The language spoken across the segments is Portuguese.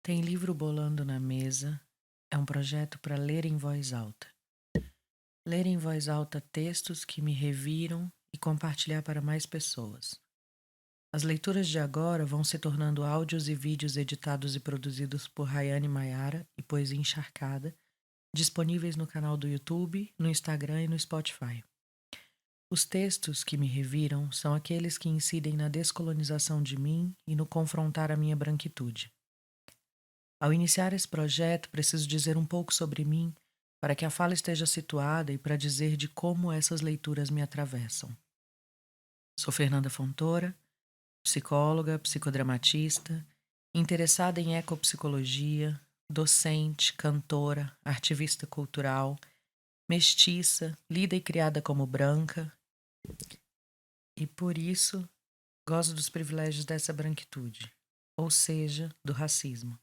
Tem livro bolando na mesa. É um projeto para ler em voz alta. Ler em voz alta textos que me reviram e compartilhar para mais pessoas. As leituras de agora vão se tornando áudios e vídeos editados e produzidos por Rayane Maiara e Poesia Encharcada, disponíveis no canal do YouTube, no Instagram e no Spotify. Os textos que me reviram são aqueles que incidem na descolonização de mim e no confrontar a minha branquitude. Ao iniciar esse projeto, preciso dizer um pouco sobre mim para que a fala esteja situada e para dizer de como essas leituras me atravessam. Sou Fernanda Fontoura, psicóloga, psicodramatista, interessada em ecopsicologia, docente, cantora, ativista cultural, mestiça, lida e criada como branca, e por isso gozo dos privilégios dessa branquitude, ou seja, do racismo.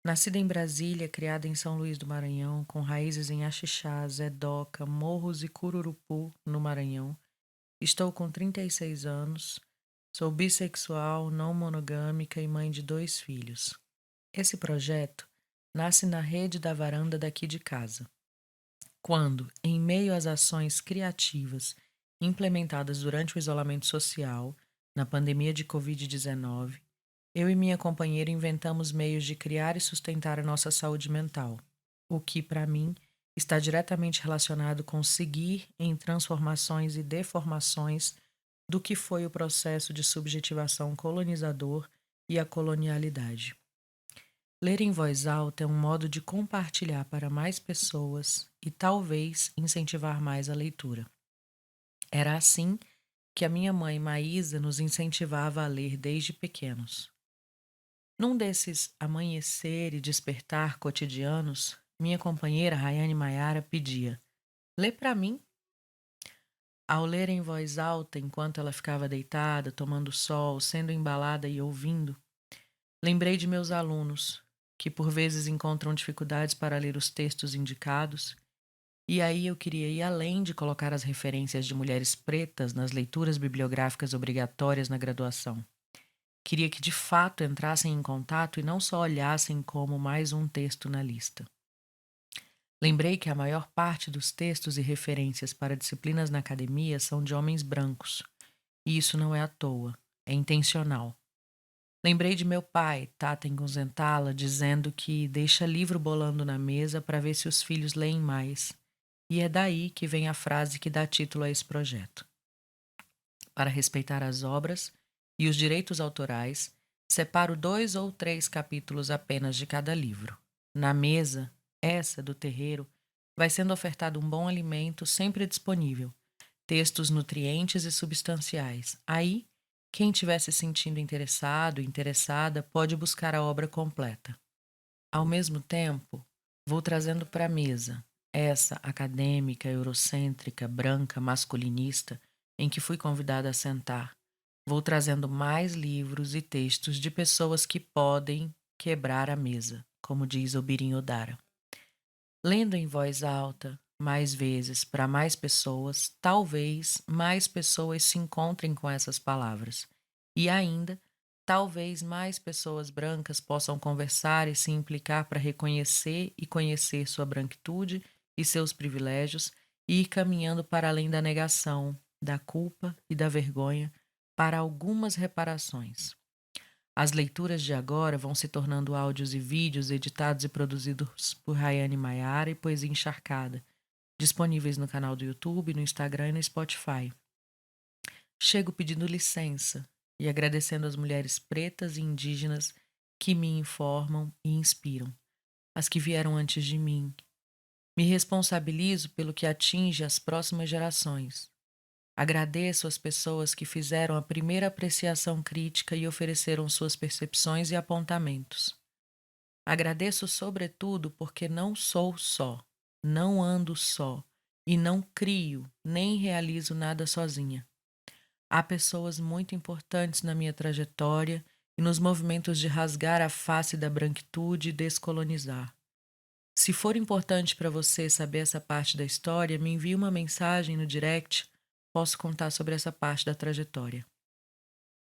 Nascida em Brasília, criada em São Luís do Maranhão, com raízes em Axixá, Zedoca, Morros e Cururupu, no Maranhão, estou com 36 anos, sou bissexual, não monogâmica e mãe de 2 filhos. Esse projeto nasce na rede da varanda daqui de casa, quando, em meio às ações criativas implementadas durante o isolamento social, na pandemia de Covid-19, eu e minha companheira inventamos meios de criar e sustentar a nossa saúde mental, o que, para mim, está diretamente relacionado com seguir em transformações e deformações do que foi o processo de subjetivação colonizador e a colonialidade. Ler em voz alta é um modo de compartilhar para mais pessoas e talvez incentivar mais a leitura. Era assim que a minha mãe Maísa nos incentivava a ler desde pequenos. Num desses amanhecer e despertar cotidianos, minha companheira Rayane Maiara pedia: "Lê para mim." Ao ler em voz alta enquanto ela ficava deitada, tomando sol, sendo embalada e ouvindo, lembrei de meus alunos, que por vezes encontram dificuldades para ler os textos indicados, e aí eu queria ir além de colocar as referências de mulheres pretas nas leituras bibliográficas obrigatórias na graduação. Queria que de fato entrassem em contato e não só olhassem como mais um texto na lista. Lembrei que a maior parte dos textos e referências para disciplinas na academia são de homens brancos, e isso não é à toa, é intencional. Lembrei de meu pai, Tata Ngunzentala, dizendo que deixa livro bolando na mesa para ver se os filhos leem mais, e é daí que vem a frase que dá título a esse projeto. Para respeitar as obras e os direitos autorais, separo 2 ou 3 capítulos apenas de cada livro. Na mesa, essa do terreiro, vai sendo ofertado um bom alimento sempre disponível, textos nutrientes e substanciais. Aí, quem estiver se sentindo interessado, interessada, pode buscar a obra completa. Ao mesmo tempo, vou trazendo para a mesa, essa acadêmica, eurocêntrica, branca, masculinista, em que fui convidada a sentar. Vou trazendo mais livros e textos de pessoas que podem quebrar a mesa, como diz Obirin Odara. Lendo em voz alta, mais vezes, para mais pessoas, talvez mais pessoas se encontrem com essas palavras. E ainda, talvez mais pessoas brancas possam conversar e se implicar para reconhecer e conhecer sua branquitude e seus privilégios e ir caminhando para além da negação, da culpa e da vergonha para algumas reparações. As leituras de agora vão se tornando áudios e vídeos editados e produzidos por Rayane Maiara e Poesia Encharcada, disponíveis no canal do YouTube, no Instagram e no Spotify. Chego pedindo licença e agradecendo às mulheres pretas e indígenas que me informam e inspiram, as que vieram antes de mim. Me responsabilizo pelo que atinge as próximas gerações. Agradeço às pessoas que fizeram a primeira apreciação crítica e ofereceram suas percepções e apontamentos. Agradeço, sobretudo, porque não sou só, não ando só e não crio nem realizo nada sozinha. Há pessoas muito importantes na minha trajetória e nos movimentos de rasgar a face da branquitude e descolonizar. Se for importante para você saber essa parte da história, me envie uma mensagem no direct. Posso contar sobre essa parte da trajetória.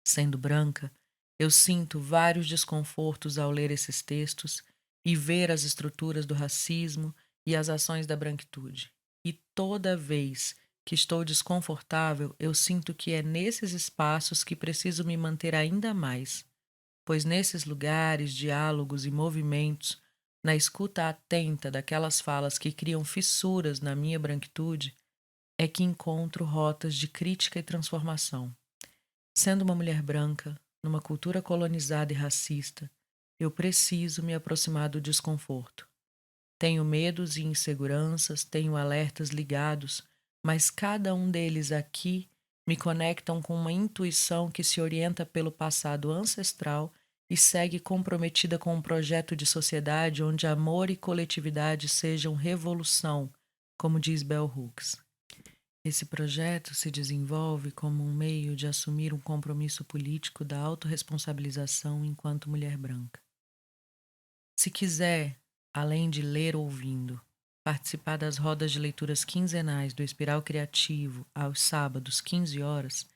Sendo branca, Eu sinto vários desconfortos ao ler esses textos e ver as estruturas do racismo e as ações da branquitude. E toda vez que estou desconfortável, eu sinto que é nesses espaços que preciso me manter ainda mais, pois nesses lugares, diálogos e movimentos, na escuta atenta daquelas falas que criam fissuras na minha branquitude, é que encontro rotas de crítica e transformação. Sendo uma mulher branca, numa cultura colonizada e racista, eu preciso me aproximar do desconforto. Tenho medos e inseguranças, tenho alertas ligados, mas cada um deles aqui me conectam com uma intuição que se orienta pelo passado ancestral e segue comprometida com um projeto de sociedade onde amor e coletividade sejam revolução, como diz Bell Hooks. Esse projeto se desenvolve como um meio de assumir um compromisso político da autorresponsabilização enquanto mulher branca. Se quiser, além de ler ouvindo, participar das rodas de leituras quinzenais do Espiral Criativo aos sábados, 15 horas,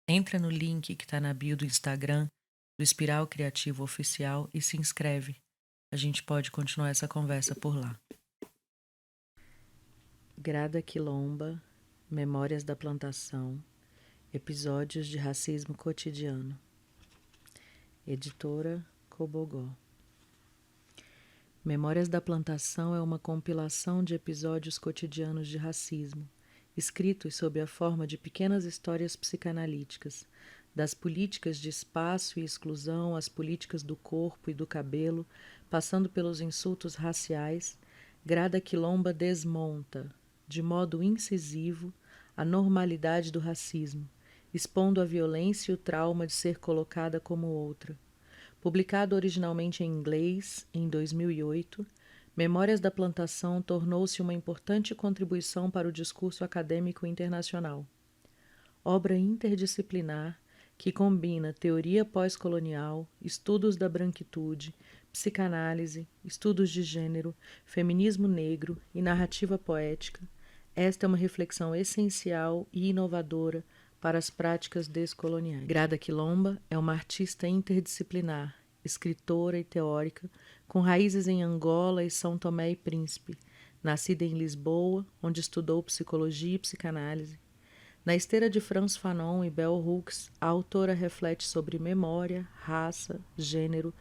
entra no link que está na bio do Instagram do Espiral Criativo Oficial e se inscreve. A gente pode continuar essa conversa por lá. Grada Quilomba, Memórias da Plantação, Episódios de Racismo Cotidiano. Editora Cobogó. Memórias da Plantação é uma compilação de episódios cotidianos de racismo, escritos sob a forma de pequenas histórias psicanalíticas, das políticas de espaço e exclusão às políticas do corpo e do cabelo, passando pelos insultos raciais. Grada Quilomba desmonta, de modo incisivo, a normalidade do racismo, expondo a violência e o trauma de ser colocada como outra. Publicado originalmente em inglês, em 2008, Memórias da Plantação tornou-se uma importante contribuição para o discurso acadêmico internacional. Obra interdisciplinar que combina teoria pós-colonial, estudos da branquitude, psicanálise, estudos de gênero, feminismo negro e narrativa poética, esta é uma reflexão essencial e inovadora para as práticas descoloniais. Grada Quilomba é uma artista interdisciplinar, escritora e teórica, com raízes em Angola e São Tomé e Príncipe, nascida em Lisboa, onde estudou psicologia e psicanálise. Na esteira de Frantz Fanon e Bell Hooks, a autora reflete sobre memória, raça, gênero,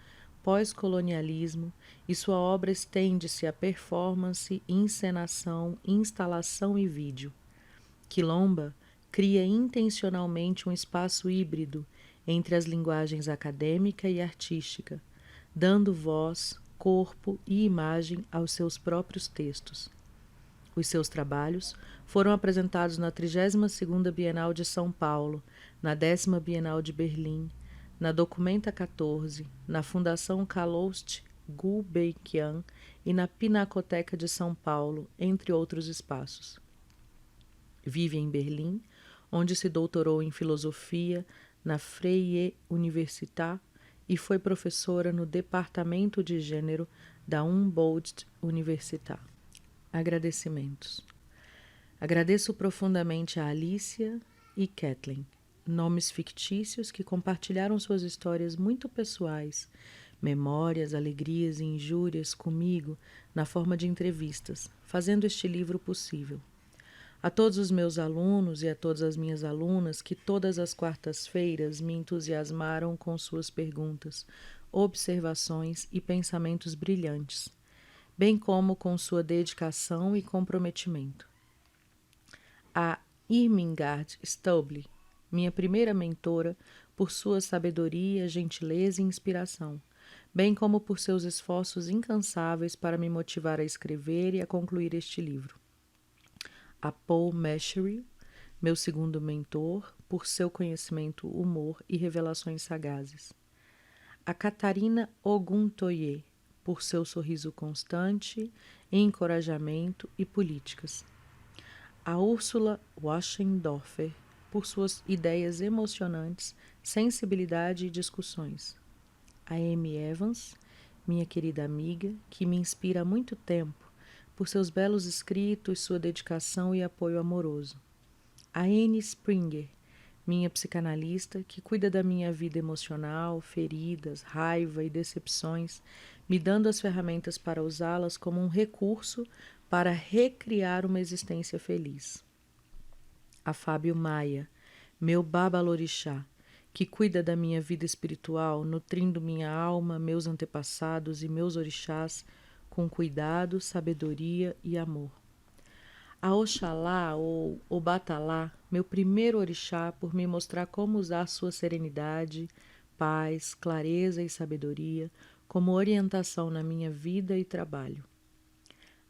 pós-colonialismo, e sua obra estende-se a performance, encenação, instalação e vídeo. Quilomba cria intencionalmente um espaço híbrido entre as linguagens acadêmica e artística, dando voz, corpo e imagem aos seus próprios textos. Os seus trabalhos foram apresentados na 32ª Bienal de São Paulo, na 10ª Bienal de Berlim, na Documenta 14, na Fundação Calouste Gulbenkian e na Pinacoteca de São Paulo, entre outros espaços. Vive em Berlim, onde se doutorou em filosofia na Freie Universität e foi professora no Departamento de Gênero da Humboldt-Universität. Agradecimentos. Agradeço profundamente a Alicia e Kathleen, nomes fictícios que compartilharam suas histórias muito pessoais, memórias, alegrias e injúrias comigo na forma de entrevistas, fazendo este livro possível. A todos os meus alunos e a todas as minhas alunas que todas as quartas-feiras me entusiasmaram com suas perguntas, observações e pensamentos brilhantes, bem como com sua dedicação e comprometimento. A Irmingard Stauble, minha primeira mentora, por sua sabedoria, gentileza e inspiração, bem como por seus esforços incansáveis para me motivar a escrever e a concluir este livro. A Paul Meschery, meu segundo mentor, por seu conhecimento, humor e revelações sagazes. A Catarina Oguntoye, por seu sorriso constante, encorajamento e políticas. A Úrsula Waschendorfer, por suas ideias emocionantes, sensibilidade e discussões. A Amy Evans, minha querida amiga, que me inspira há muito tempo, por seus belos escritos, sua dedicação e apoio amoroso. A Anne Springer, minha psicanalista, que cuida da minha vida emocional, feridas, raiva e decepções, me dando as ferramentas para usá-las como um recurso para recriar uma existência feliz. A Fábio Maia, meu babalorixá, que cuida da minha vida espiritual, nutrindo minha alma, meus antepassados e meus orixás com cuidado, sabedoria e amor. A Oxalá ou Obatalá, meu primeiro orixá, por me mostrar como usar sua serenidade, paz, clareza e sabedoria como orientação na minha vida e trabalho.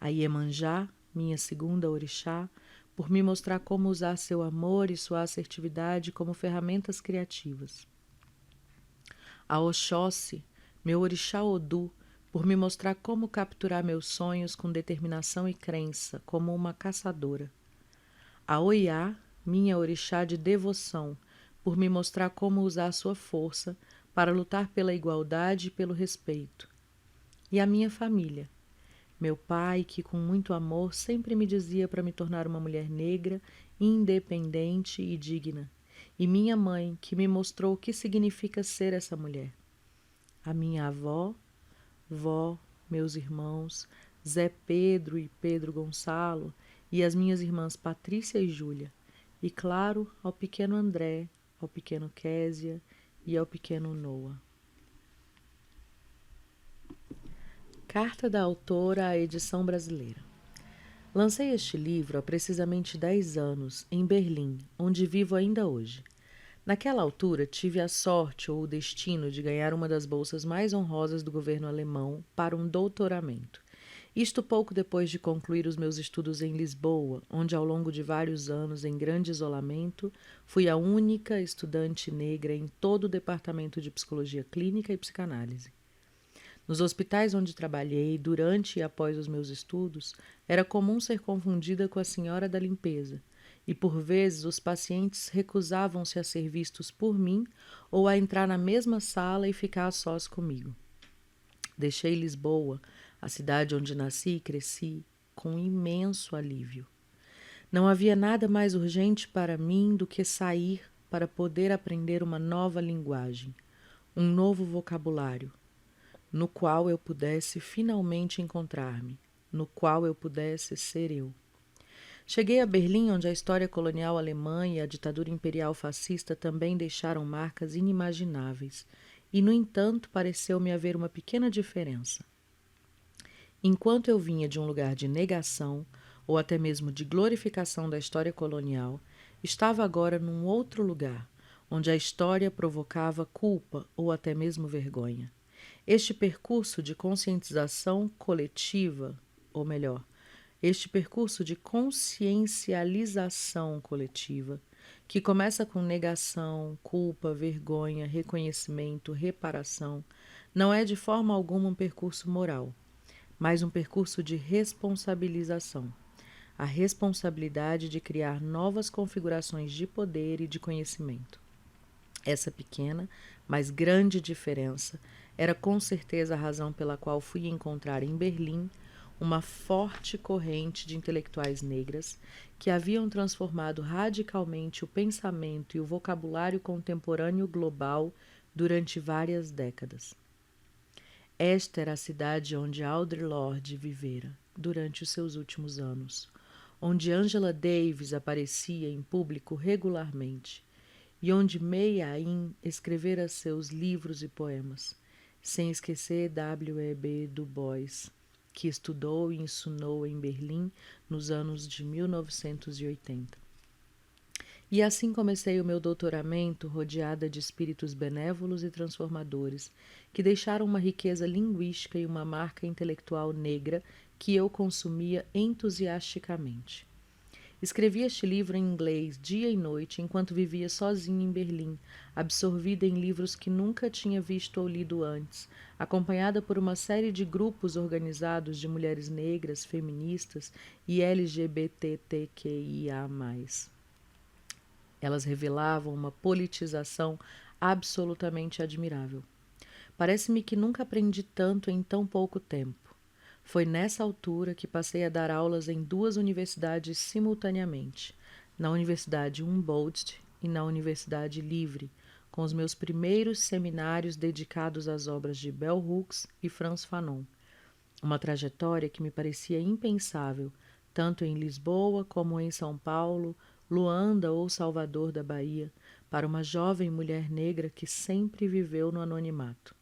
A Iemanjá, minha segunda orixá, por me mostrar como usar seu amor e sua assertividade como ferramentas criativas. A Oxóssi, meu orixá Odu, por me mostrar como capturar meus sonhos com determinação e crença, como uma caçadora. A Oiá, minha orixá de devoção, por me mostrar como usar sua força para lutar pela igualdade e pelo respeito. E a minha família. Meu pai, que com muito amor sempre me dizia para me tornar uma mulher negra, independente e digna. E minha mãe, que me mostrou o que significa ser essa mulher. A minha avó, vó, meus irmãos, Zé Pedro e Pedro Gonçalo, e as minhas irmãs Patrícia e Júlia. E, claro, ao pequeno André, ao pequeno Késia e ao pequeno Noah. Carta da autora à edição brasileira. Lancei este livro há precisamente 10 anos, em Berlim, onde vivo ainda hoje. Naquela altura, tive a sorte ou o destino de ganhar uma das bolsas mais honrosas do governo alemão para um doutoramento. Isto pouco depois de concluir os meus estudos em Lisboa, onde ao longo de vários anos, em grande isolamento, fui a única estudante negra em todo o departamento de psicologia clínica e psicanálise. Nos hospitais onde trabalhei, durante e após os meus estudos, era comum ser confundida com a senhora da limpeza, e por vezes os pacientes recusavam-se a ser vistos por mim ou a entrar na mesma sala e ficar a sós comigo. Deixei Lisboa, a cidade onde nasci e cresci, com um imenso alívio. Não havia nada mais urgente para mim do que sair para poder aprender uma nova linguagem, um novo vocabulário, no qual eu pudesse finalmente encontrar-me, no qual eu pudesse ser eu. Cheguei a Berlim, onde a história colonial alemã e a ditadura imperial fascista também deixaram marcas inimagináveis, e, no entanto, pareceu-me haver uma pequena diferença. Enquanto eu vinha de um lugar de negação, ou até mesmo de glorificação da história colonial, estava agora num outro lugar, onde a história provocava culpa ou até mesmo vergonha. Este percurso de conscientização coletiva, ou melhor, este percurso de consciencialização coletiva, que começa com negação, culpa, vergonha, reconhecimento, reparação, não é de forma alguma um percurso moral, mas um percurso de responsabilização. A responsabilidade de criar novas configurações de poder e de conhecimento. Essa pequena, mas grande diferença era com certeza a razão pela qual fui encontrar em Berlim uma forte corrente de intelectuais negras que haviam transformado radicalmente o pensamento e o vocabulário contemporâneo global durante várias décadas. Esta era a cidade onde Audre Lorde vivera durante os seus últimos anos, onde Angela Davis aparecia em público regularmente e onde May Ain escrevera seus livros e poemas, sem esquecer W.E.B. Du Bois, que estudou e ensinou em Berlim nos anos de 1980. E assim comecei o meu doutoramento rodeada de espíritos benévolos e transformadores, que deixaram uma riqueza linguística e uma marca intelectual negra que eu consumia entusiasticamente. Escrevi este livro em inglês dia e noite enquanto vivia sozinha em Berlim, absorvida em livros que nunca tinha visto ou lido antes, acompanhada por uma série de grupos organizados de mulheres negras, feministas e LGBTQIA+. Elas revelavam uma politização absolutamente admirável. Parece-me que nunca aprendi tanto em tão pouco tempo. Foi nessa altura que passei a dar aulas em 2 universidades simultaneamente, na Universidade Humboldt, e na Universidade Livre, com os meus primeiros seminários dedicados às obras de Bell Hooks e Frantz Fanon. Uma trajetória que me parecia impensável, tanto em Lisboa como em São Paulo, Luanda ou Salvador da Bahia, para uma jovem mulher negra que sempre viveu no anonimato.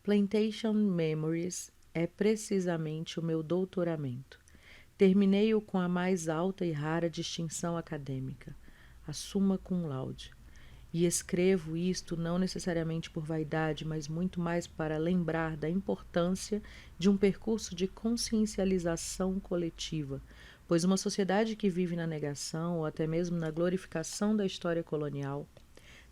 Plantation Memories é precisamente o meu doutoramento. Terminei-o com a mais alta e rara distinção acadêmica, a Summa Cum Laude. E escrevo isto não necessariamente por vaidade, mas muito mais para lembrar da importância de um percurso de consciencialização coletiva, pois uma sociedade que vive na negação ou até mesmo na glorificação da história colonial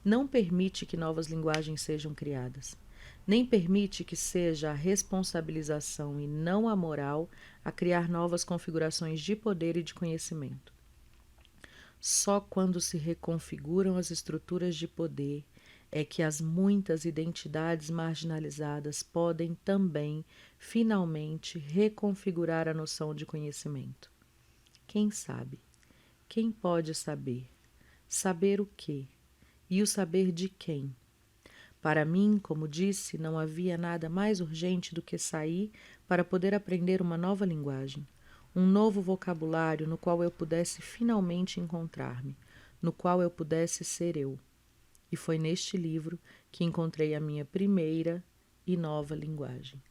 não permite que novas linguagens sejam criadas, nem permite que seja a responsabilização e não a moral a criar novas configurações de poder e de conhecimento. Só quando se reconfiguram as estruturas de poder é que as muitas identidades marginalizadas podem também, finalmente, reconfigurar a noção de conhecimento. Quem sabe? Quem pode saber? Saber o quê? E o saber de quem? Para mim, como disse, não havia nada mais urgente do que sair para poder aprender uma nova linguagem, um novo vocabulário no qual eu pudesse finalmente encontrar-me, no qual eu pudesse ser eu. E foi neste livro que encontrei a minha primeira e nova linguagem.